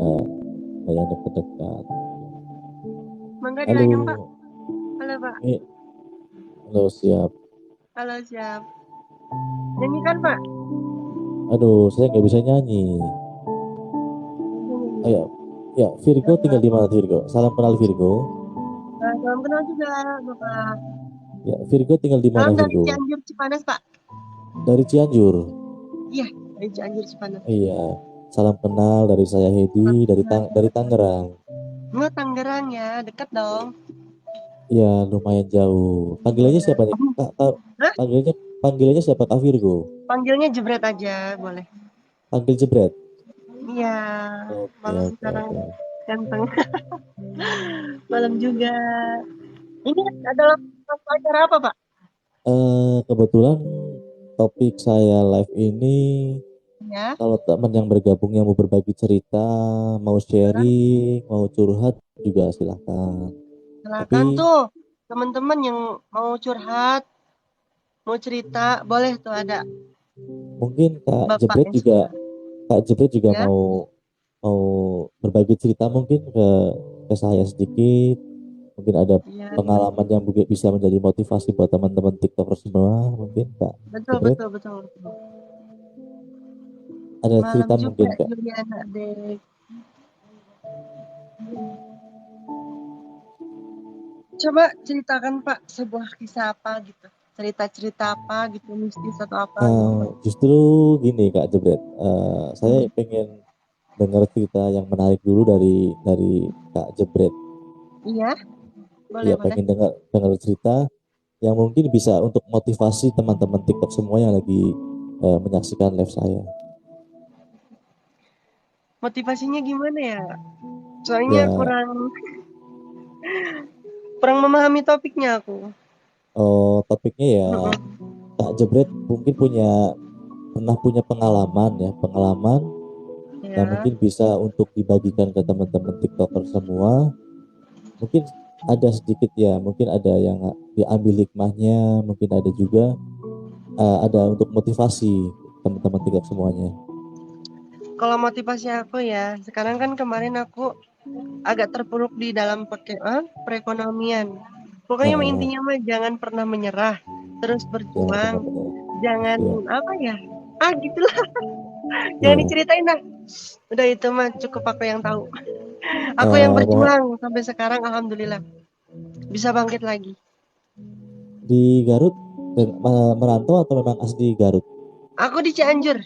eh, nggak yang dekat-dekat. Mangga dilayang, Pak. Halo, Halo, Pak. ini halo siap. Halo, siap. Nyanyikan, Pak. Aduh, saya nggak bisa nyanyi. Bisa nyanyi. Ayo, ya Virgo tinggal Nah, di mana Virgo? Salam kenal Virgo. salam kenal juga, Bapak. Ya, Virgo tinggal di mana Salam dari Virgo? Cianjur, Cipanas, Pak. Dari Cianjur. Iya, dari Cianjur, Cipanas. Iya, salam kenal dari saya Hedi dari dari Tangerang. Nggak Tangerang ya, dekat dong. Iya, lumayan jauh. Panggilannya siapa nih? Hah? Panggilannya siapa Kak Virgo? Panggilnya Jebret aja, boleh. Panggil jebret. Iya, Oke, malam oke, sekarang oke. ganteng. Malam juga. Ini adalah acara apa, Pak? Kebetulan topik saya live ini Ya, kalau teman yang bergabung yang mau berbagi cerita, mau sharing, mau curhat juga silahkan. silakan Tapi tuh teman-teman yang mau curhat, mau cerita, boleh tuh ada mungkin bapaknya semua. Kak Jebret juga Ya, mau berbagi cerita mungkin ke saya sedikit. Mungkin ada iya, pengalaman yang mungkin bisa menjadi motivasi buat teman-teman TikToker semua. Mungkin Kak betul, Jebret betul, betul, betul. ada Malam cerita juga, mungkin Kak. Juliana dek. Coba ceritakan Pak sebuah kisah apa gitu. Cerita-cerita apa gitu, mistis atau apa gitu. Justru gini Kak Jebret, saya pengen dengar cerita yang menarik dulu dari Kak Jebret. Iya, boleh, Ya boleh. pengen dengar dengar cerita yang mungkin bisa untuk motivasi teman-teman TikTok semua yang lagi menyaksikan live saya. Motivasinya gimana ya? Soalnya Ya, kurang kurang memahami topiknya aku. topiknya ya Mm-mm. Kak Jebret mungkin pernah punya pengalaman ya, pengalaman yang Ya, mungkin bisa untuk dibagikan ke teman-teman TikToker semua. Mungkin ada sedikit ya, mungkin ada yang diambil hikmahnya, mungkin ada juga ada untuk motivasi teman-teman TikTok semuanya. kalau motivasi aku ya, sekarang kan kemarin aku agak terpuruk di dalam perekonomian. Pokoknya mah Heeh, intinya mah jangan pernah menyerah, terus jangan berjuang, pernah menyerah. jangan Ya, apa ya? Ah gitulah, jangan ya. diceritain dah. Udah itu mah cukup aku yang tahu. Aku yang Mau berjuang sampai sekarang alhamdulillah bisa bangkit lagi. di Garut merantau atau memang asli Garut? Aku di Cianjur.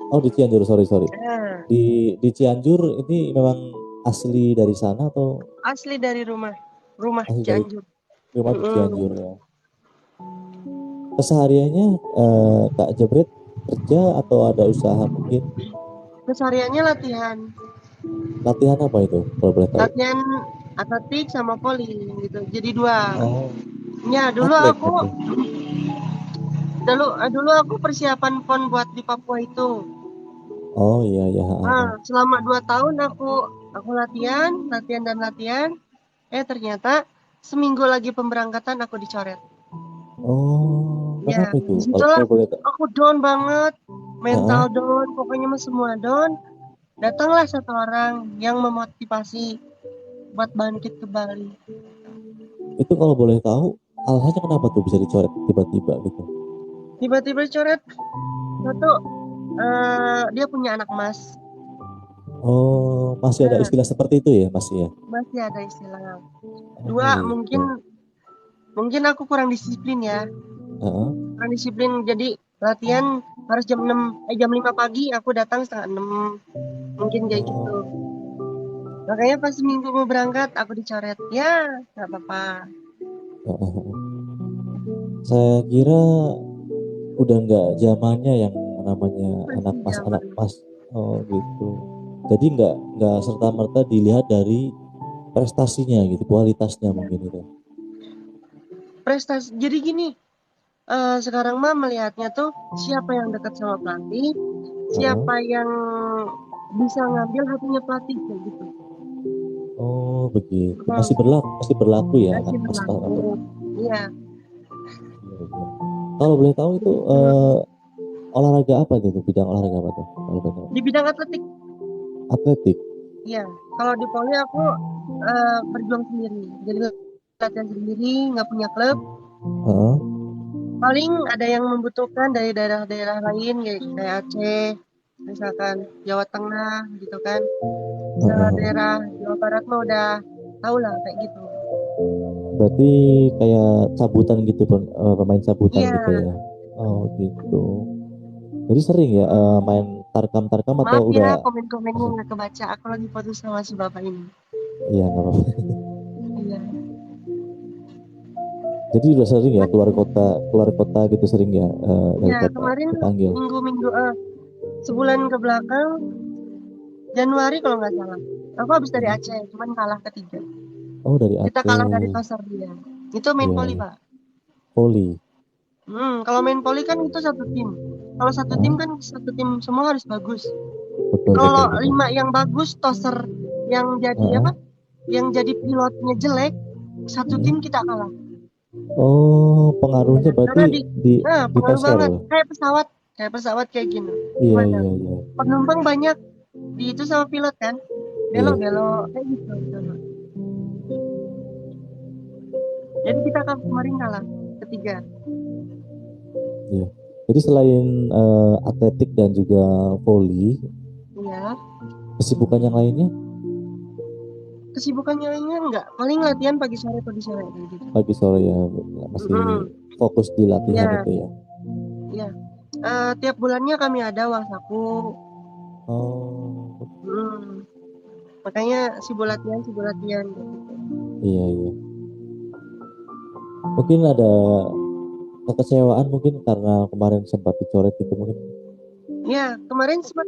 Oh di Cianjur, sorry sorry. Nah, Di Cianjur ini memang asli dari sana atau asli dari rumah. Rumah asli dari Cianjur. rumah di Cianjur Mm-mm. ya? Kesehariannya Kak Jebret kerja atau ada usaha mungkin? Kesehariannya latihan. Latihan apa itu kalau boleh tahu? Latihan atletik sama poli gitu. Jadi dua. Oh, Ya, atlet berarti. dulu aku persiapan PON buat di Papua itu. Oh iya ya. Nah, selama 2 tahun aku latihan, latihan dan latihan. Ternyata seminggu lagi pemberangkatan aku dicoret. Oh, Ya, kenapa itu? disitulah Kalau boleh tahu. aku down banget, mental Heeh. down, pokoknya mah semua down. Datanglah satu orang yang memotivasi buat bangkit kembali. Itu kalau boleh tahu alasannya kenapa tuh bisa dicoret tiba-tiba gitu? Tiba-tiba coret satu, dia punya anak emas. Oh, masih ada Nah, istilah seperti itu ya, Mas ya? masih ada istilah. Oh Dua, mungkin gitu. mungkin aku kurang disiplin ya. Heeh. Kurang disiplin jadi latihan harus jam 5 pagi aku datang setengah 6. Mungkin kayak gitu. Oh. Makanya pas minggu mau berangkat aku dicoret. Ya, nggak apa-apa. Heeh. Saya kira udah nggak zamannya yang namanya Masih anak zaman. mas. Oh gitu. Jadi nggak serta merta dilihat dari prestasinya gitu, kualitasnya mungkin itu. Prestasi. Jadi gini, sekarang mah melihatnya tuh siapa yang dekat sama pelatih, Heeh. siapa yang bisa ngambil hatinya pelatih kayak gitu. Oh begitu. Hmm, Masih berlaku ya anak masih mas berlaku. untuk. Iya, Iya, iya. Kalau boleh tahu itu gitu. olahraga apa itu? Bidang olahraga apa tuh? Kalau boleh tahu. Di bidang atletik. Atletik. Iya, kalau di poli aku berjuang sendiri. Jadi latihan sendiri, nggak punya klub. Heeh, Paling ada yang membutuhkan dari daerah-daerah lain kayak Aceh, misalkan Jawa Tengah gitu kan. heeh. Daerah Jawa Barat mah udah tahu lah kayak gitu. Berarti kayak cabutan gitu pun, pemain cabutan Iya, gitu ya. Oh gitu. Jadi sering ya main tarkam-tarkam atau maaf ya udah? komen-komennya nggak kebaca. Aku lagi foto sama si bapak ini. Iya nggak apa-apa. Iya. Jadi udah sering ya keluar kota gitu sering ya dari Ya, kota kemarin dipanggil. minggu-minggu sebulan ke belakang Januari kalau nggak salah. Aku habis dari Heeh. Aceh, cuman kalah ketiga. Oh dari Kita kalah dari Aceh. Pasar dia. Itu main Iya poli, iya. Pak. Poli. Kalau main poli kan itu satu tim. Kalau satu tim Heeh. kan satu tim semua harus bagus. Betul Kalau betul betul. 5 yang bagus, toser yang jadi Heeh. apa? Yang jadi pilotnya jelek, satu Heeh. tim kita kalah. Oh Iya, pengaruhnya berarti karena di pengaruh toser. banget. Kayak pesawat kayak gini. Iya Gimana? iya iya. Penumpang banyak di itu sama pilot kan? Iya Belok-belok kayak gitu. Sama. Jadi kita kemarin kalah ketiga. iya. Jadi selain atletik dan juga voli, Iya. kesibukan yang lainnya Kesibukannya lainnya enggak. Paling latihan pagi sore kayak gitu. pagi sore ya masih Mm-mm. fokus di latihan Ya, itu ya. ya. Tiap bulannya kami ada uang saku. Oh Mm. Makanya si latihan gitu. iya iya. Mungkin ada kekecewaan mungkin karena kemarin sempat dicoret itu mungkin. Ya, kemarin sempat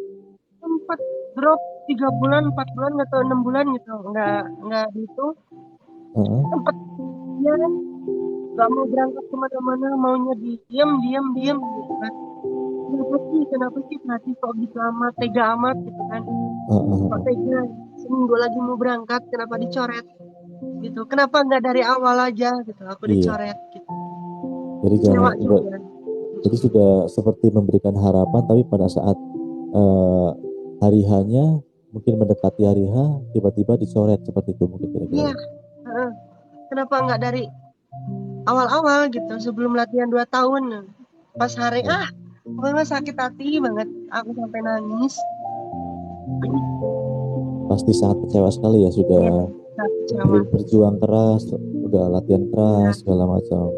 drop 3 bulan, 4 bulan atau 6 bulan gitu. Enggak gitu. Heeh. Sempat ya kan nggak mau berangkat kemana-mana, maunya diem gitu kan. Kenapa sih pelatih kok gitu amat, tega amat gitu kan. Kok Heeh. tega, seminggu lagi mau berangkat, kenapa dicoret gitu. Kenapa nggak dari awal aja gitu, aku Iya. dicoret gitu. Jadi Kecewa jangan juga. jadi sudah seperti memberikan harapan tapi pada saat eh, hari hanya mungkin mendekati hari H tiba-tiba dicoret seperti itu mungkin kira-kira Iya, ya. heeh. Kenapa nggak dari awal-awal gitu, sebelum latihan 2 tahun. Pas hari, Ya, pokoknya sakit hati banget. Aku sampai nangis. pasti sangat kecewa sekali ya sudah Iya, sangat kecewa. berjuang keras, udah latihan Iya. keras segala macam.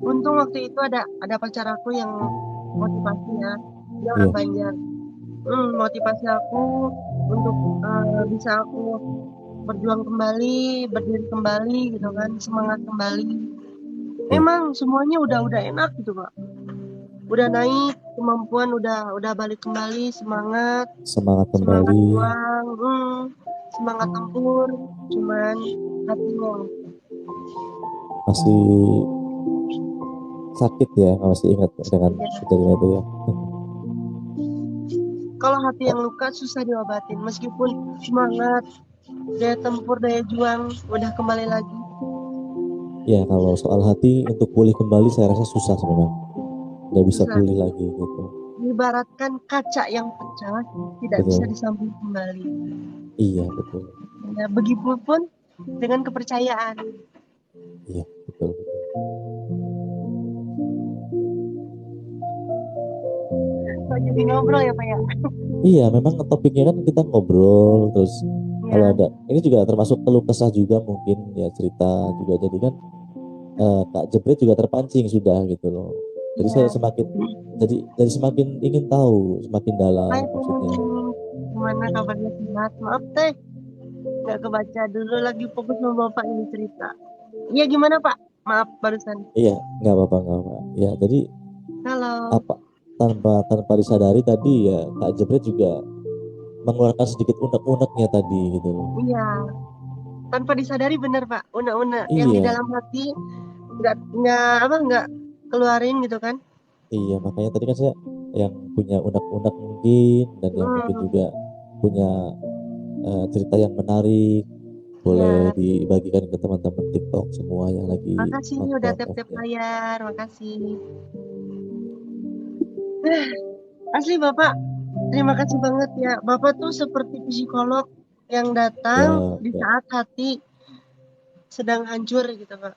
Untung waktu itu ada pacar aku yang motivasi ya. Dia orang Iya, Banjar. Motivasi aku untuk bisa aku berjuang kembali, berdiri kembali gitu kan, semangat kembali. iya, Emang semuanya udah enak gitu, Pak. Udah naik, kemampuan udah balik kembali, semangat, semangat semangat kembali. juang, semangat tempur, cuman hatinya. Masih sakit ya, masih ingat dengan Ya. kejadian itu ya. Kalau hati yang luka susah diobatin, meskipun semangat, daya tempur, daya juang udah kembali lagi. Ya kalau soal hati untuk pulih kembali saya rasa susah sih memang, nggak bisa Susah. pulih lagi gitu. Diibaratkan kaca yang pecah, tidak bisa Betul, disambung kembali. iya betul, Ya, begitupun dengan kepercayaan. iya betul betul. Kok jadi ngobrol ya, Pak ya? Iya, memang topiknya kan kita ngobrol terus kalau Ya, ada ini juga termasuk keluh kesah juga mungkin ya cerita juga jadi kan Kak Jebret juga terpancing sudah gitu loh. Jadi saya iya. jadi semakin ingin tahu semakin dalam Hai maksudnya. Teh, gimana kabarnya sehat? Maaf Teh, nggak kebaca dulu lagi fokus sama Bapak ini cerita. Iya gimana Pak? Maaf barusan. Iya, nggak apa. Ya, jadi Halo. apa tanpa disadari tadi ya Kak Jebret juga mengeluarkan sedikit unek-uneknya tadi gitu loh. Iya, tanpa disadari bener Pak. Una-una yang di Iya, dalam hati nggak keluarin gitu kan? iya makanya tadi kan saya yang punya unek-unek mungkin dan yang mungkin Hmm, juga punya cerita yang menarik boleh ya. dibagikan ke teman-teman TikTok semua yang lagi Makasih udah nonton tap-tap ya. layar. Makasih. Asli Bapak. Terima kasih banget ya. Bapak tuh seperti psikolog yang Ya, datang di ya, saat hati sedang hancur gitu, Pak.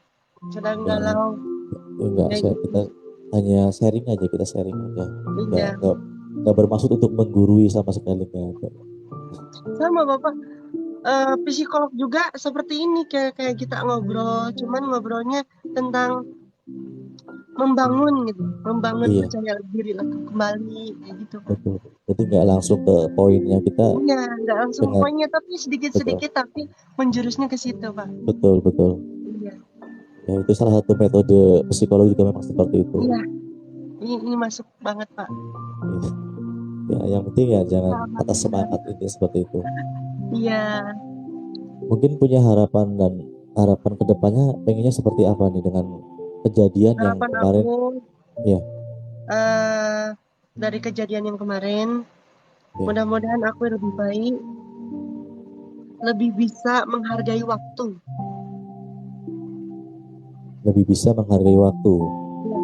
Sedang ya, galau. ya enggak, Ya saya, gitu. kita hanya sharing aja, kita sharing aja. Enggak, Iya. enggak bermaksud untuk menggurui sama sekali, enggak. Sama Bapak. Psikolog juga seperti ini kayak kayak kita ngobrol, cuman ngobrolnya tentang membangun gitu, membangun Iya, percaya diri lagi kembali kayak gitu Pak. betul. Jadi nggak langsung ke poinnya, kita Iya, nggak langsung dengan poinnya tapi betul, sedikit-sedikit tapi menjurusnya ke situ Pak. betul, betul. Iya, Ya, itu salah satu metode psikologi juga memang seperti itu. iya, ini masuk banget Pak. Iya. Ya, yang penting ya jangan patah Alhamdulillah. semangat, ini seperti itu. Iya, Mungkin punya harapan dan harapan kedepannya pengennya seperti apa nih dengan kejadian yang harapan aku kemarin? Ya, eh dari kejadian yang kemarin, ya, mudah-mudahan aku lebih baik, lebih bisa menghargai waktu. lebih bisa menghargai waktu. Iya,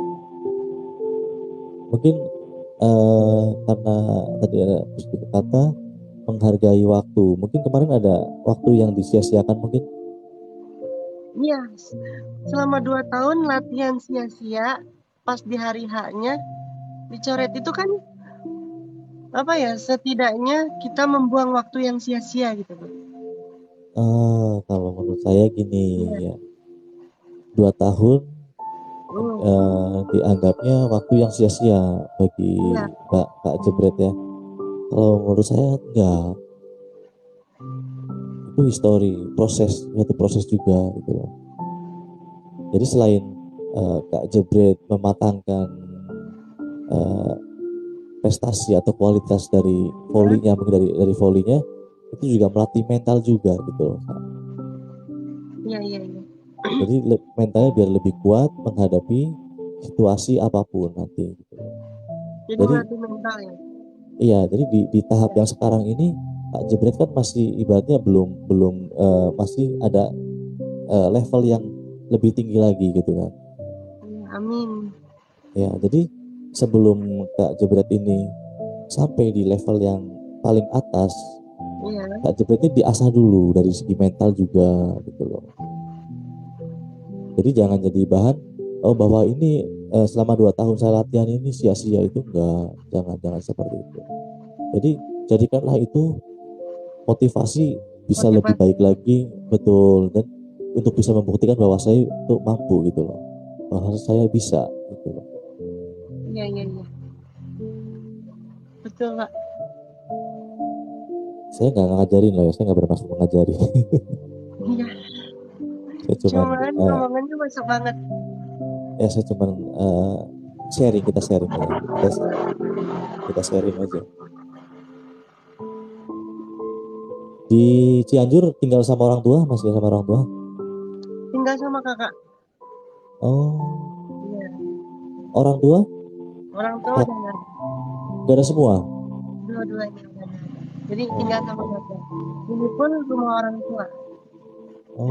Mungkin karena tadi ada sedikit kata menghargai waktu. Mungkin kemarin ada waktu yang disia-siakan mungkin. iya. Selama 2 tahun latihan sia-sia, pas di hari H-nya dicoret itu kan apa ya? Setidaknya kita membuang waktu yang sia-sia gitu, Bang. Kalau menurut saya gini Iya, ya, 2 tahun hmm, dianggapnya waktu yang sia-sia bagi iya, Kak Jebret ya. Kalau menurut saya enggak, itu histori, proses, suatu proses juga gitu loh. Jadi selain Kak Jebret mematangkan eh, prestasi atau kualitas dari iya, volinya, mungkin dari volinya, itu juga melatih mental juga gitu loh. iya, iya, iya. Jadi mentalnya biar lebih kuat menghadapi situasi apapun nanti gitu loh. Jadi Jadi melatih mental ya. iya, jadi di tahap yang sekarang ini Kak Jebret kan masih ibaratnya belum belum masih ada level yang lebih tinggi lagi gitu kan. Iya, amin. Ya, jadi sebelum Kak Jebret ini sampai di level yang paling atas, Iya, Kak Jebret ini diasah dulu dari segi mental juga gitu loh. Jadi jangan jadi bahan oh bahwa ini selama 2 tahun saya latihan ini sia-sia, itu enggak, jangan seperti itu. Jadi jadikanlah itu motivasi bisa lebih motivasi. baik lagi, betul, dan untuk bisa membuktikan bahwa saya itu mampu gitu loh, bahwa saya bisa gitu loh. Iya, iya, iya. Betul, Pak. Saya nggak ngajarin loh ya, saya nggak bermaksud mengajari. Iya, Saya cuman cuman ngomongannya masuk banget. saya cuman sharing, kita sharing ya, kita sharing aja. Di Cianjur tinggal sama orang tua, masih sama orang tua? Tinggal sama kakak. Oh, Iya, orang tua orang tua kak udah nggak ada. gak ada semua. Dua-duanya udah nggak ada. Jadi tinggal sama Oh, kakak. Ini pun rumah orang tua.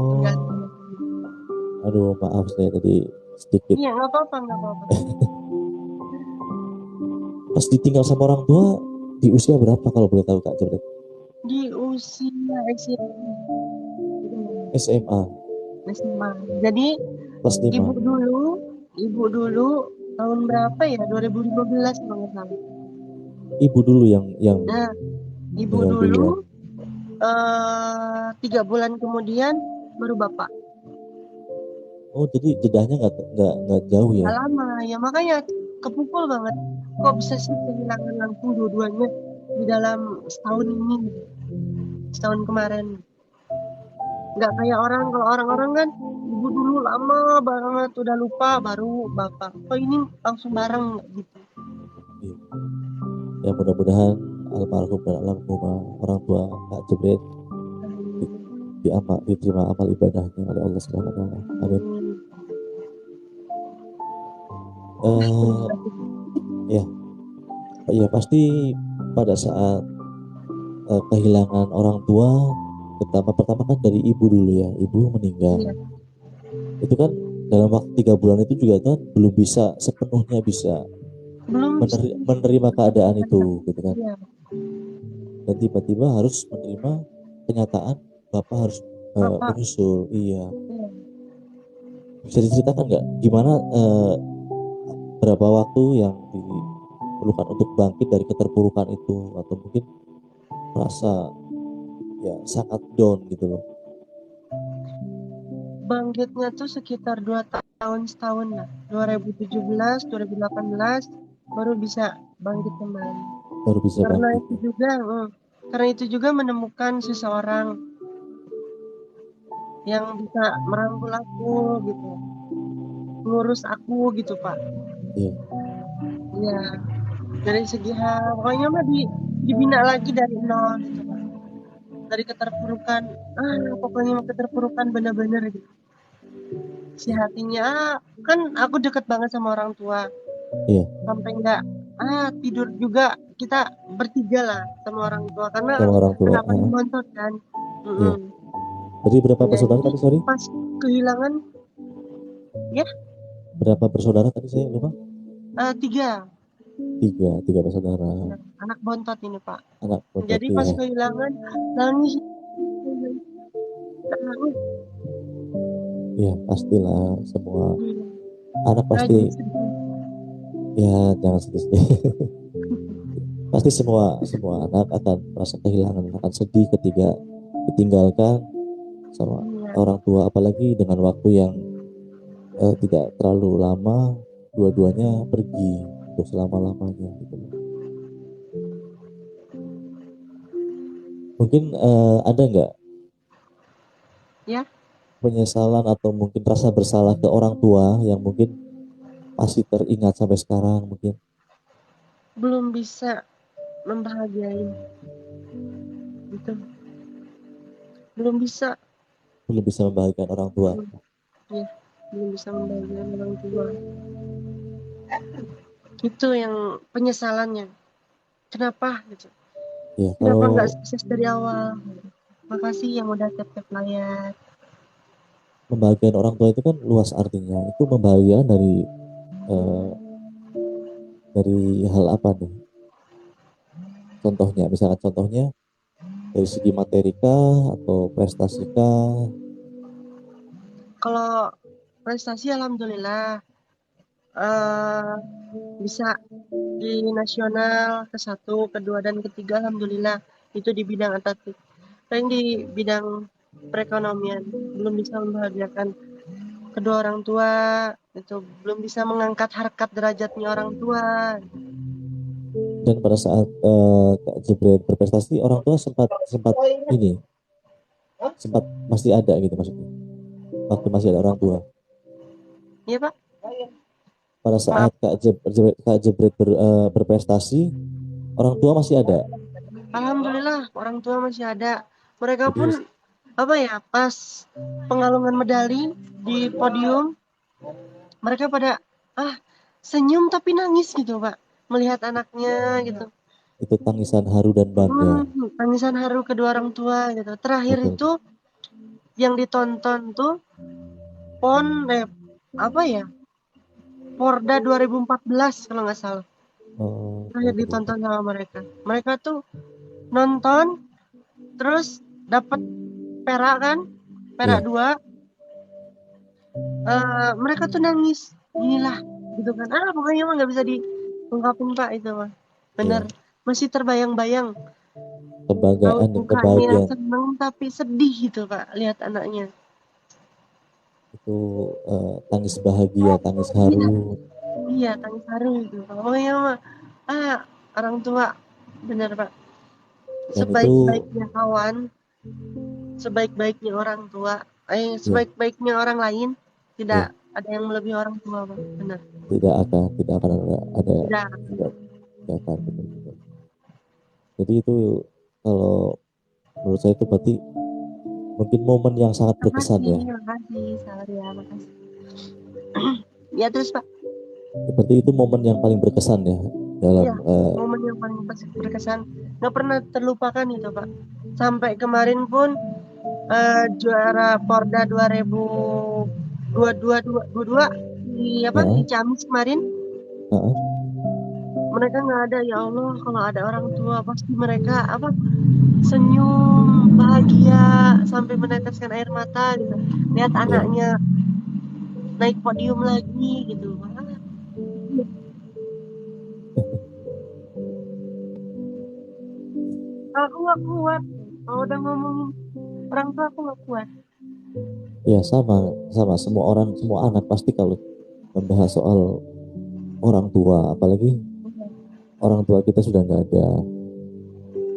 Tinggal di oh, rumah sendiri. aduh maaf saya tadi sedikit. Iya, nggak apa-apa, nggak apa-apa. Pas ditinggal sama orang tua di usia berapa kalau boleh tahu Kak Jebret? Di usia SMA. SMA SMA. Jadi kelas 5. ibu dulu, ibu dulu tahun berapa ya? 2015 kalau nggak salah. Ibu dulu yang Nah, ibu meninggal dulu duluan. 3 bulan kemudian baru bapak. Oh, jadi jedahnya nggak jauh ya? Nggak lama ya makanya kepukul banget. Kok bisa sih kehilangan langsung dua-duanya di dalam setahun ini, gitu. Setahun kemarin. Nggak kayak orang, kalau orang-orang kan ibu dulu lama banget udah lupa baru bapak. Kok ini langsung bareng gitu. Iya. Ya mudah-mudahan almarhum dan almarhumah orang tua Kak Jebret di, diterima amal ibadahnya oleh Allah Subhanahu Wa Taala. Amin. Terima Eh kasih. ya, ya pasti pada saat kehilangan orang tua, pertama kan dari ibu dulu ya, ibu meninggal. Iya, Itu kan dalam waktu 3 bulan itu juga kan belum bisa sepenuhnya bisa belum menerima keadaan itu gitu kan, Iya, dan tiba-tiba harus menerima kenyataan bapak harus Bapak. menyusul. Iya, Iya. bisa diceritakan nggak gimana, berapa waktu yang diperlukan untuk bangkit dari keterpurukan itu, atau mungkin merasa ya sangat down gitu loh. Bangkitnya tuh sekitar 2 tahun setahun lah. 2017, 2018 baru bisa bangkit kembali. Baru bisa Karena bangkit itu ya. juga, karena itu juga menemukan seseorang yang bisa merangkul aku gitu, ngurus aku gitu Pak. Iya, Iya, dari segi hal, pokoknya mah dibina lagi dari nol gitu Pak. Dari keterpurukan, pokoknya mah keterpurukan bener-bener gitu. Si hatinya, kan aku deket banget sama orang tua. iya, Sampai nggak tidur juga kita bertiga lah sama orang tua karena sama orang tua. anak paling bontot kan. Iya. Mm-mm. Jadi berapa Iya, bersaudara jadi tadi, sorry? pas kehilangan ya Berapa bersaudara tadi, saya lupa? tiga. Tiga bersaudara. Ya, anak bontot ini Pak. Anak bontot Jadi pas ya. kehilangan nangis. Nangis. Iya, pastilah semua Iya. anak pasti, Jadi sedih. ya jangan sedih. Pasti semua semua anak akan merasa kehilangan, akan sedih ketika ditinggalkan sama Iya. orang tua, apalagi dengan waktu yang tidak terlalu lama, dua-duanya pergi untuk selama-lamanya gitu. Mungkin ada nggak Ya, penyesalan atau mungkin rasa bersalah ke orang tua yang mungkin masih teringat sampai sekarang, mungkin belum bisa membahagiain gitu. Belum bisa. belum bisa membahagiakan orang tua. Ya, belum bisa membahagiain orang tua. Itu yang penyesalannya. Kenapa gitu? Ya Kenapa kalau nggak sukses dari awal? Makasih yang udah tap-tap layar. membahagiakan orang tua itu kan luas artinya. Itu membahagiakan eh, dari hal apa nih? Contohnya, misalkan contohnya dari segi materi kah atau prestasi kah? Kalau prestasi alhamdulillah eh bisa di nasional ke satu, kedua dan ketiga alhamdulillah itu di bidang atletik. Tapi di bidang perekonomian belum bisa membahagiakan kedua orang tua, itu belum bisa mengangkat harkat derajatnya orang tua. Dan pada saat Kak Jebret berprestasi, orang tua sempat sempat ini sempat masih ada gitu maksudnya. Waktu masih ada orang tua. Iya Pak, Pada maaf. saat Kak Jebret berprestasi, orang tua masih ada. Alhamdulillah orang tua masih ada. Mereka Jadi pun apa ya, pas pengalungan medali di podium mereka pada senyum tapi nangis gitu Pak, melihat anaknya gitu. itu tangisan haru dan bangga. Tangisan haru kedua orang tua gitu. Terakhir Betul. itu yang ditonton tuh pon apa ya, Porda 2014 kalau nggak salah. Oh, Terakhir ditonton sama mereka. Mereka tuh nonton terus dapat perak kan, perak iya, 2. Mereka tuh nangis. Inilah gitu kan. Pokoknya mah nggak bisa diungkapin Pak itu mah. Bener. iya. Masih terbayang-bayang. Tahu Kebanggaan dan mukanya kebahagiaan seneng tapi sedih gitu Pak lihat anaknya. itu, tangis bahagia, tangis Iya, haru, iya tangis haru itu. Pokoknya mah ah orang tua bener Pak. dan itu Sebaik-baiknya kawan, sebaik-baiknya orang tua, ya, sebaik-baiknya orang lain, tidak ya ada yang melebihi orang tua Pak. Bener. tidak akan ada Tidak. tidak, tidak akan betul, betul. Jadi itu kalau menurut saya itu berarti mungkin momen yang sangat berkesan Makasih, ya. makasih, sabar ya, makasih. Ya terus Pak, Berarti itu momen yang paling berkesan ya dalam iya, momen yang paling berkesan, nggak pernah terlupakan itu Pak. Sampai kemarin pun juara Porda 2022 di apa di uh, Ciamis kemarin, uh, mereka nggak ada. Ya Allah, kalau ada orang tua pasti mereka apa, senyum bahagia sampai meneteskan air mata gitu, lihat Iya. anaknya naik podium lagi gitu. Wah, aku nggak kuat kalau udah ngomongin orang tua, aku nggak kuat. Ya sama, sama semua orang, semua anak pasti kalau membahas soal orang tua, apalagi orang tua kita sudah nggak ada,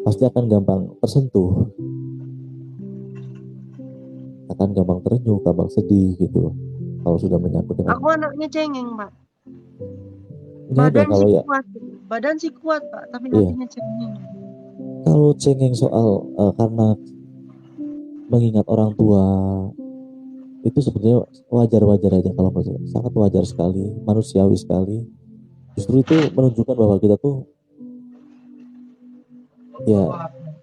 pasti akan gampang tersentuh, akan gampang terenyuh, gampang sedih gitu. Kalau sudah menyangkut dengan Aku anaknya cengeng, Pak. nggak ada Badan kalau sih ya, kuat, badan sih kuat, Pak, tapi iya. hatinya cengeng. Kalau cengeng soal karena mengingat orang tua itu sebenarnya wajar-wajar aja kalau menurut saya. Sangat wajar sekali, manusiawi sekali. Justru itu menunjukkan bahwa kita tuh ya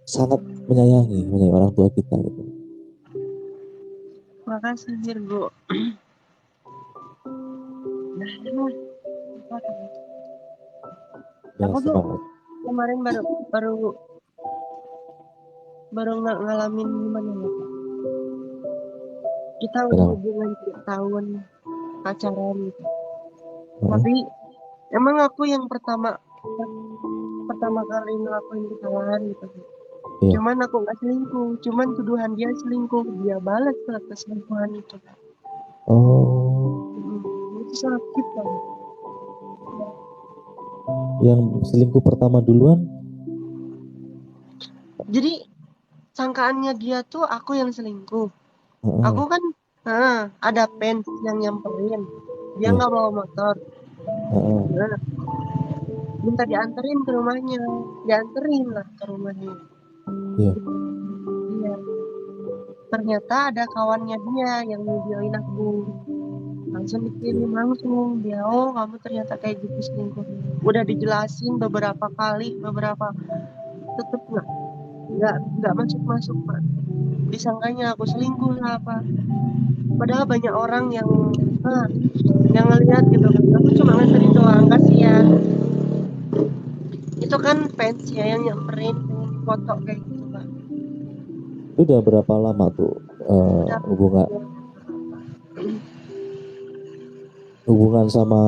sangat menyayangi orang tua kita gitu. Makasih Virgo. Nah, Ya aku tuh semangat. kemarin baru baru baru ngalamin gimana ya, Pak. Kita udah Kenapa? hubungan 3 tahun pacaran gitu. Heeh, Tapi emang aku yang pertama pertama kali ngelakuin kesalahan gitu. iya. Cuman aku nggak selingkuh, cuman tuduhan dia selingkuh, dia balas ke keselingkuhan itu. Oh, Itu sakit banget. yang selingkuh pertama duluan? Jadi sangkaannya dia tuh aku yang selingkuh. Aku Heeh, kan ada fans yang nyamperin. Dia iya. nggak bawa motor. Heeh, Nah, minta dianterin ke rumahnya. Dianterin lah ke rumahnya. iya. Iya. Ternyata ada kawannya dia yang videoin aku. Langsung Iya. dikirim langsung. Dia, oh kamu ternyata kayak gitu selingkuh. Udah dijelasin beberapa kali, beberapa tetep nggak masuk masuk, Pak. Disangkanya aku selingkuh lah apa. Padahal banyak orang ah, yang ngeliat gitu kan. Aku cuma nganterin doang, kasihan. Itu kan fans ya yang nyamperin pengen foto kayak gitu, Pak. Itu udah berapa lama tuh Udah hubungan hubungan sama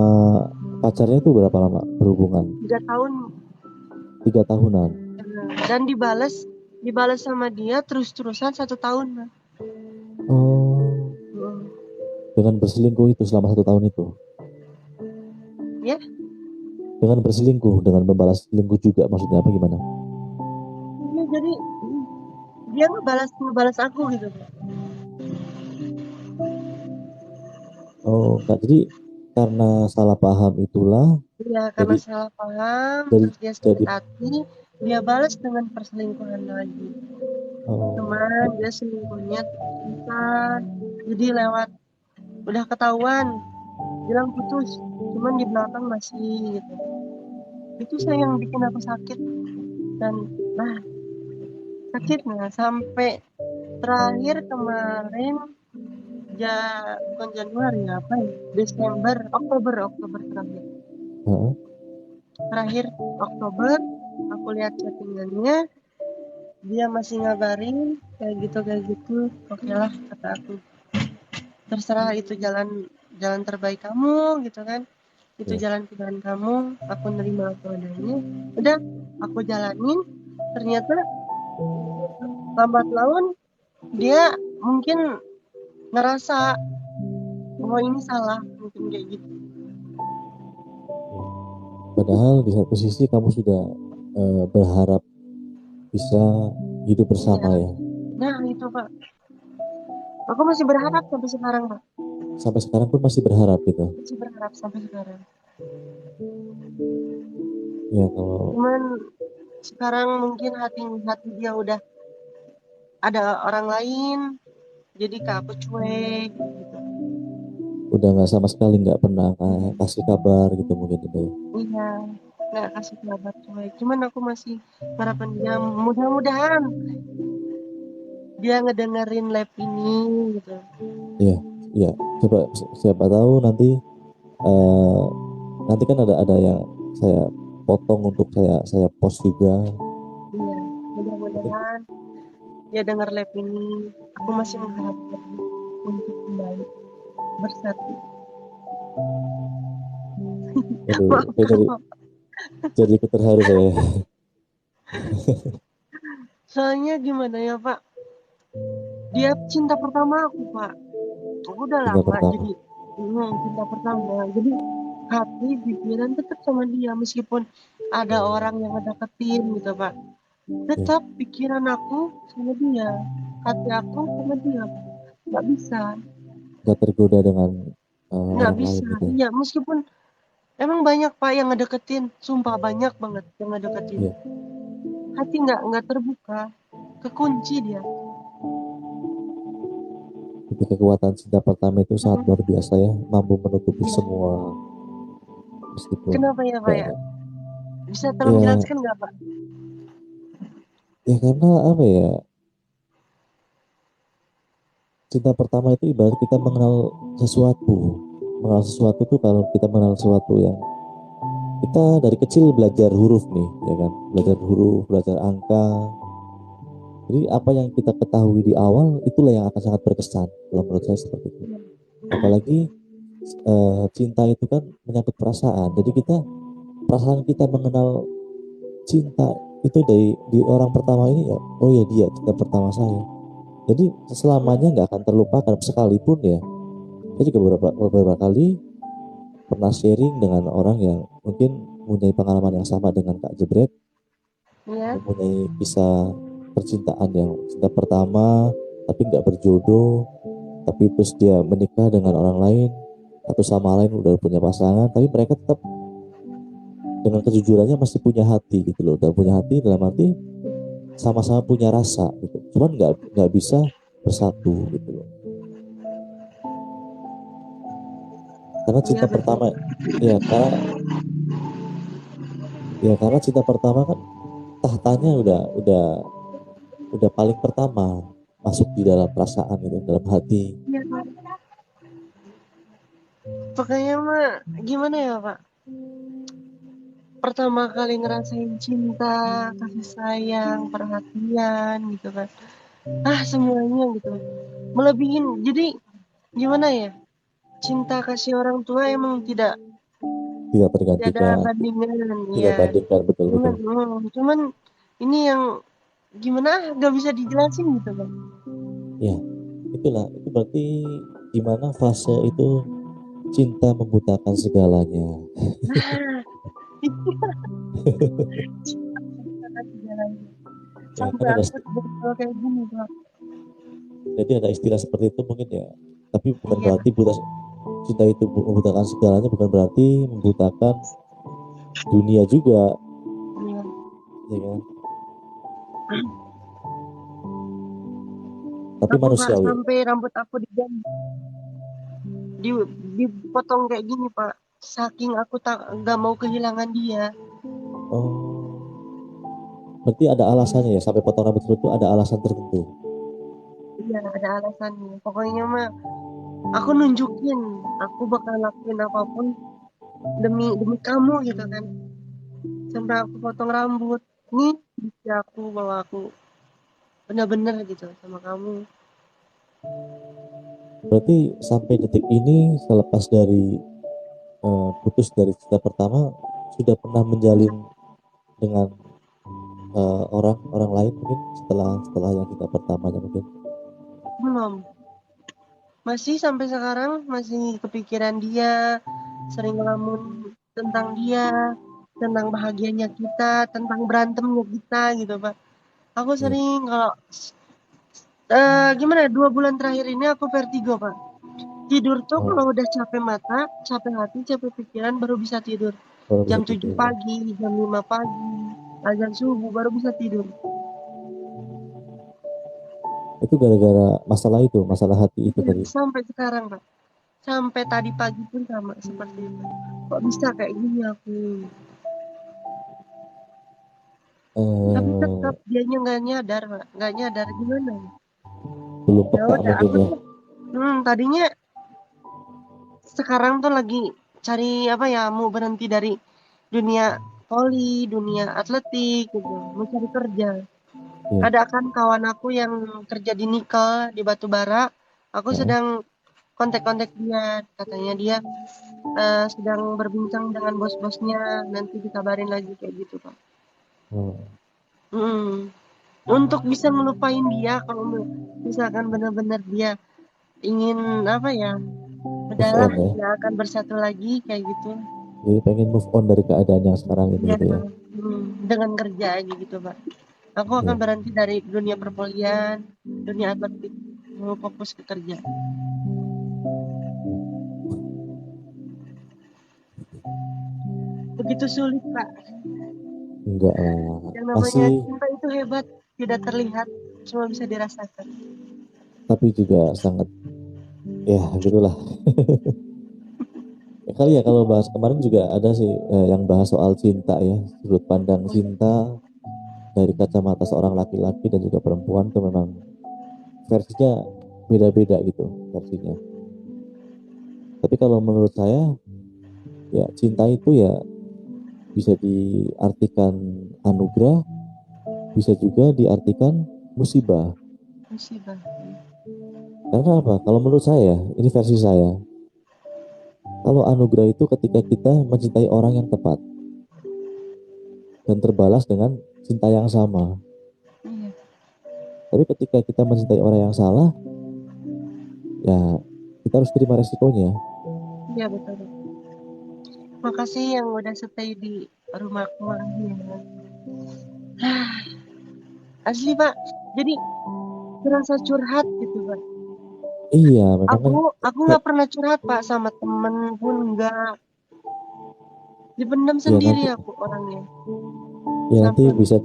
pacarnya itu berapa lama berhubungan? 3 tahun. 3 tahunan. Dan dibalas dibalas sama dia terus-terusan 1 tahun, Pak. Oh, Hmm. dengan berselingkuh itu selama 1 tahun itu. Ya, Dengan berselingkuh, dengan membalas selingkuh juga maksudnya apa gimana? ya jadi dia ngebalas ngebalas aku gitu, Pak. Oh, enggak. Jadi karena salah paham itulah Ya karena jadi salah paham, jadi terus dia sakit jadi hati, dia balas dengan perselingkuhan lagi. oh, Cuman dia selingkuhnya bukan, jadi lewat udah ketahuan bilang putus, cuman di belakang masih gitu. Itu saya yang bikin aku sakit, dan nah sakitnya sampai terakhir kemarin, ja bukan Januari ya, apa ya, Desember, Oktober Oktober terakhir. heeh, Terakhir Oktober aku lihat chattingannya, dia masih ngabarin kayak gitu. Oke lah kata aku, terserah itu jalan jalan terbaik kamu gitu kan, itu ya. jalan pilihan kamu, aku nerima apa adanya. Udah aku jalanin. Ternyata lambat laun dia mungkin ngerasa bahwa ini salah, mungkin kayak gitu. Ya. Padahal di satu sisi kamu sudah berharap bisa hidup Iya, bersama ya. nah itu Pak, aku masih berharap sampai sekarang, Pak. Sampai sekarang pun masih berharap gitu. Masih berharap sampai sekarang. Ya kalau Cuman sekarang mungkin hati hati dia udah ada orang lain, jadi ke aku cuek gitu. udah nggak sama sekali nggak pernah kasih kabar gitu mungkin itu ya. Iya, nggak kasih kabar cuek. Cuman aku masih harapan dia, mudah-mudahan dia ngedengerin live ini gitu. Iya, iya. Coba siapa tahu nanti eh, nanti kan ada yang saya potong untuk saya post juga. Iya, Mungkin mudah-mudahan dia dengar live ini. Aku masih mengharapkan untuk kembali bersatu. aduh, Maaf saya kalau jadi ikut terharu saya. soalnya gimana ya Pak? Dia cinta pertama aku Pak. Aku udah Cinta lama pertama. jadi cinta pertama. Jadi hati pikiran tetap sama dia meskipun ada orang yang ngedeketin gitu Pak. Ya, Tetap pikiran aku sama dia, hati aku sama dia. Nggak bisa, nggak tergoda dengan nggak orang lain bisa. gitu. Iya, meskipun emang banyak Pak yang ngedeketin, sumpah banyak banget yang ngedeketin. Ya, Hati nggak terbuka, kekunci dia. itu kekuatan cinta pertama itu sangat luar biasa ya, mampu menutupi Iya. semua meskipun Kenapa ya Pak nggak ya? Bisa tolong ya jelaskan nggak Pak? ya karena apa ya, cinta pertama itu ibarat kita mengenal sesuatu tuh, kalau kita mengenal sesuatu yang kita dari kecil belajar huruf nih ya kan, belajar huruf, belajar angka. Jadi apa yang kita ketahui di awal itulah yang akan sangat berkesan, kalau menurut saya seperti itu. Iya, Apalagi cinta itu kan menyangkut perasaan, jadi perasaan kita mengenal cinta itu di orang pertama ini ya, oh ya dia cinta pertama saya. Jadi selamanya nggak akan terlupakan sekalipun ya. Saya juga beberapa kali pernah sharing dengan orang yang mungkin mempunyai pengalaman yang sama dengan Kak Jebret, iya, mempunyai kisah percintaan yang cinta pertama tapi nggak berjodoh, tapi terus dia menikah dengan orang lain, satu sama lain udah punya pasangan, tapi mereka tetap dengan kejujurannya masih punya hati gitu loh, dan punya hati dalam arti sama-sama punya rasa gitu, cuman nggak bisa bersatu gitu loh, karena iya cinta betul. pertama ya karena cinta pertama kan tahtanya udah paling pertama masuk di dalam perasaan gitu, dalam hati. Iya Pak. Pokoknya mah gimana ya Pak? Pertama kali ngerasain cinta, kasih sayang, perhatian gitu kan. Semuanya gitu. Melebihin. Jadi gimana ya? Cinta kasih orang tua emang Tidak tidak ada tergantikan, bandingan tidak ya. bandingkan, betul-betul. Cuman ini yang gimana gak bisa dijelasin gitu Bang. Ya, itulah, itu berarti gimana fase itu cinta membutakan segalanya. Nah, itu cinta kasih jalannya. Ya kan Sampai ada, aku betul kayak gini Bang. jadi ada istilah seperti itu mungkin ya, tapi bukan Iya, berarti cinta itu membutakan segalanya, bukan berarti membutakan dunia juga, iya. ya kan, tapi Aku Pak manusiawi. sampai rambut aku di dipotong kayak gini Pak. Saking aku tak nggak mau kehilangan dia. Oh, berarti ada alasannya ya, sampai potong rambut itu ada alasan tertentu. Iya, ada alasannya. Pokoknya mah aku nunjukin, aku bakal lakuin apapun demi demi kamu gitu kan. Sampai aku potong rambut. Nih, bukti aku bahwa aku benar-benar gitu sama kamu. Berarti sampai detik ini, selepas dari putus dari cinta pertama, sudah pernah menjalin dengan orang orang lain mungkin, setelah setelah yang cinta pertamanya mungkin. Belum. Masih sampai sekarang masih kepikiran dia, sering ngelamun tentang dia, tentang bahagianya kita, tentang berantemnya kita gitu, Pak. Aku Ya. sering kalau gimana 2 bulan terakhir ini aku vertigo, Pak. Tidur tuh Oh, kalau udah capek mata, capek hati, capek pikiran baru bisa tidur. baru bisa Jam 7 tidur ya. pagi, jam 5 pagi, azan subuh baru bisa tidur. Itu gara-gara masalah itu, masalah hati itu Iya, tadi. sampai sekarang, Pak. Sampai tadi pagi pun sama seperti itu. Kok bisa kayak gini aku? Tapi tetap eh dianya nggak nyadar, Pak. Nggak nyadar gimana? Belum Ya peka udah, mungkin aku ya. tuh tadinya sekarang tuh lagi cari apa ya, mau berhenti dari dunia voli, dunia atletik gitu, mencari kerja. Iya. Ada kan kawan aku yang kerja di nikel di batu bara. Aku Heeh. sedang kontak-kontak dia, katanya dia sedang berbincang dengan bos-bosnya, nanti dikabarin lagi kayak gitu, Pak. Oh, Mm. Untuk bisa ngelupain dia kalau misalkan benar-benar dia ingin apa ya, move udahlah on ya. nggak akan bersatu lagi kayak gitu. Jadi pengen move on dari keadaan yang sekarang ini Ya, gitu ya. dengan kerja aja gitu, Pak. Aku akan Iya. berhenti dari dunia perpolian, dunia atletik, mau fokus ke kerja. Begitu sulit, Pak. Enggak lah. Yang Pasti, namanya cinta itu hebat, tidak terlihat, cuma bisa dirasakan. tapi juga sangat ya gitulah. Ya kali ya kalau bahas kemarin juga ada sih yang bahas soal cinta ya, sudut pandang cinta dari kacamata seorang laki-laki dan juga perempuan tuh memang versinya beda-beda gitu versinya. Tapi kalau menurut saya ya cinta itu ya bisa diartikan anugerah, bisa juga diartikan musibah. Musibah. Karena apa? Kalau menurut saya, ini versi saya. Kalau anugerah itu ketika kita mencintai orang yang tepat dan terbalas dengan cinta yang sama. Iya, Tapi ketika kita mencintai orang yang salah, ya kita harus terima resikonya. iya betul. Makasih yang udah stay di rumahku lagi ya. Asli Pak, jadi terasa curhat gitu Pak. Iya, memang Aku kan aku nggak pernah curhat Pak sama temen pun nggak. Dipendam ya sendiri nanti aku orangnya. ya nanti Sampai bisa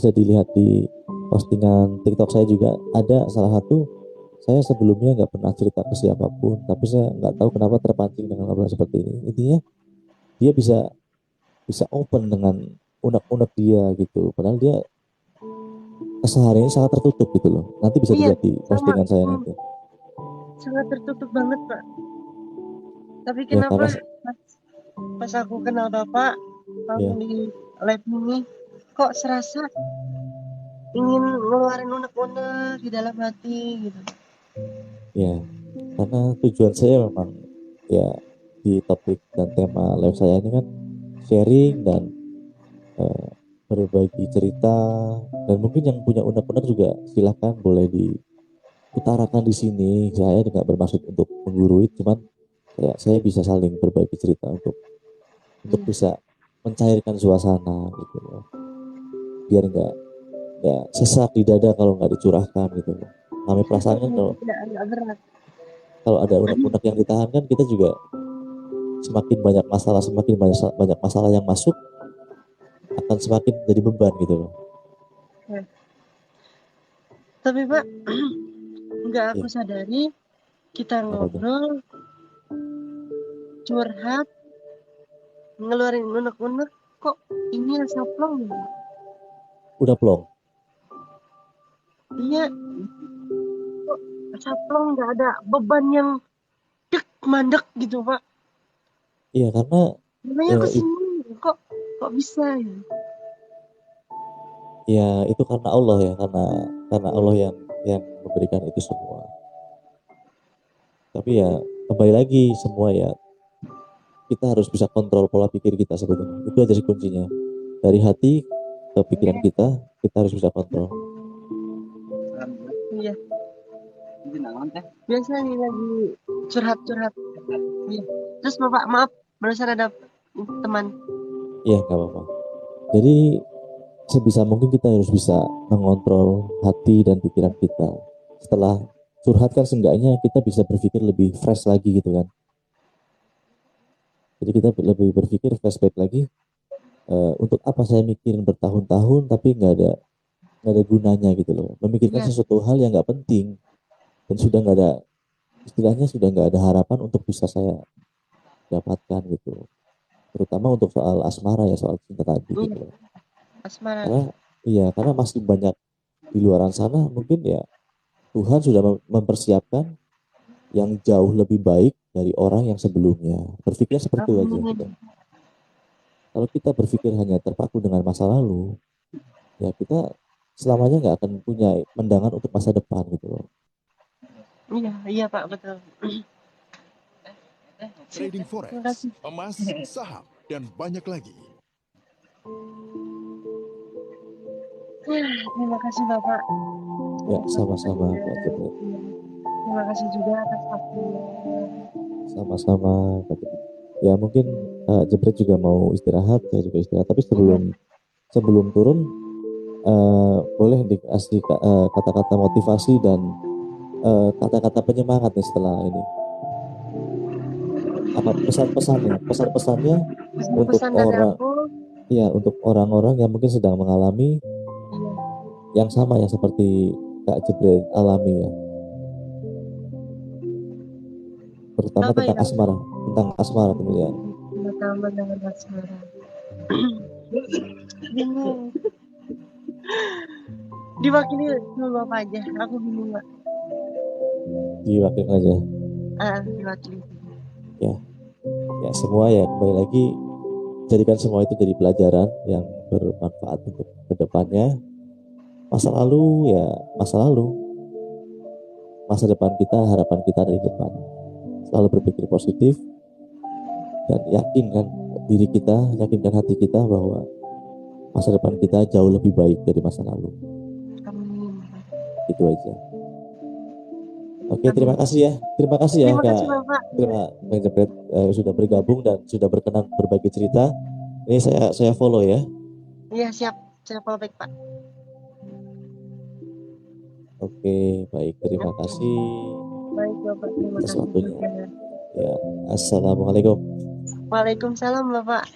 lupa. dilihat di postingan TikTok saya juga ada salah satu saya sebelumnya nggak pernah cerita ke siapapun tapi saya nggak tahu kenapa terpancing dengan obrolan seperti ini intinya dia bisa bisa open dengan unek-unek dia gitu padahal dia kesehariannya sangat tertutup gitu loh nanti bisa Iya, dilihat di sama. postingan saya nanti Sangat tertutup banget Pak. Tapi ya kenapa karena pas, pas aku kenal Bapak, langsung ya di live ini, kok serasa ingin ngeluarin unek-unek di dalam hati gitu. ya karena tujuan saya memang ya di topik dan tema live saya ini kan sharing dan eh, berbagi cerita dan mungkin yang punya unek-unek juga silahkan boleh diutarakan di sini saya tidak bermaksud untuk menggurui cuman kayak saya bisa saling berbagi cerita untuk Iya. bisa mencairkan suasana gitu loh biar nggak sesak di dada kalau nggak dicurahkan gitu loh namanya perasaan kan kalau Tidak agak berat. kalau ada unek-unek yang ditahan kan kita juga semakin banyak masalah yang masuk akan semakin jadi beban gitu loh Ya. Tapi Pak, nggak aku ya sadari kita apa tuh ngobrol, curhat, ngeluarin unek-unek, kok ini rasa plong ya? udah plong Iya, kok rasa plong nggak ada beban yang dek mandek gitu Pak. iya karena Namanya eh, kesini kok kok bisa ya? ya itu karena Allah ya karena Allah yang memberikan itu semua tapi ya kembali lagi semua ya kita harus bisa kontrol pola pikir kita sebetulnya itu aja sih kuncinya dari hati ke pikiran kita harus bisa kontrol Iya, biasa nih lagi curhat-curhat. Iya. Terus Bapak maaf, barusan ada teman. ya nggak apa-apa jadi sebisa mungkin kita harus bisa mengontrol hati dan pikiran kita setelah curhat kan seenggaknya kita bisa berpikir lebih fresh lagi gitu kan jadi kita lebih berpikir flashback lagi untuk apa saya mikirin bertahun-tahun tapi nggak ada gunanya gitu loh memikirkan Iya, sesuatu hal yang nggak penting dan sudah nggak ada istilahnya sudah nggak ada harapan untuk bisa saya dapatkan gitu terutama untuk soal asmara ya soal cinta tadi iya, gitu loh asmara. karena iya karena masih banyak di luaran sana mungkin ya Tuhan sudah mempersiapkan yang jauh lebih baik dari orang yang sebelumnya berpikir seperti itu aja Amin. gitu Kalau kita berpikir hanya terpaku dengan masa lalu, ya kita selamanya nggak akan punya pandangan untuk masa depan gitu loh. Iya, iya Pak, betul. Trading Terima forex, kasih. emas, saham, dan banyak lagi. Terima kasih Bapak. Ya, sama-sama Kak Iya. Jepret. Terima kasih juga atas waktunya. Sama-sama Kak Jepret. Ya mungkin Jepret juga mau istirahat, saya juga istirahat. Tapi Iya. sebelum turun, boleh dikasih kata-kata motivasi dan kata-kata penyemangat nih setelah ini. Apa pesan-pesannya untuk Pesan dari orang, aku, ya untuk orang-orang yang mungkin sedang mengalami iya, yang sama yang seperti Kak Jepret alami ya, terutama apa ya? tentang asmara kemudian. Pertama dengan asmara. Bingung. Diwakili sama Bapak aja. Aku bingung Pak. Diwakil aja. Diwakili. Ya, ya semua ya kembali lagi jadikan semua itu jadi pelajaran yang bermanfaat untuk kedepannya. Masa lalu ya masa lalu, masa depan kita, harapan kita dari depan. Selalu berpikir positif dan yakinkan diri kita, yakinkan hati kita bahwa masa depan kita jauh lebih baik dari masa lalu. Amin. Itu aja. Oke, terima kasih ya. Terima kasih ya Terima Kak. kasih Bapak. Terima Bang Jepret sudah bergabung dan sudah berkenan berbagi cerita. Ini saya follow ya. Iya siap. Saya follow back Pak. Oke, baik. Terima kasih Baik Bapak. Terima atas kasih waktunya. juga. Ya, assalamualaikum. Waalaikumsalam Bapak.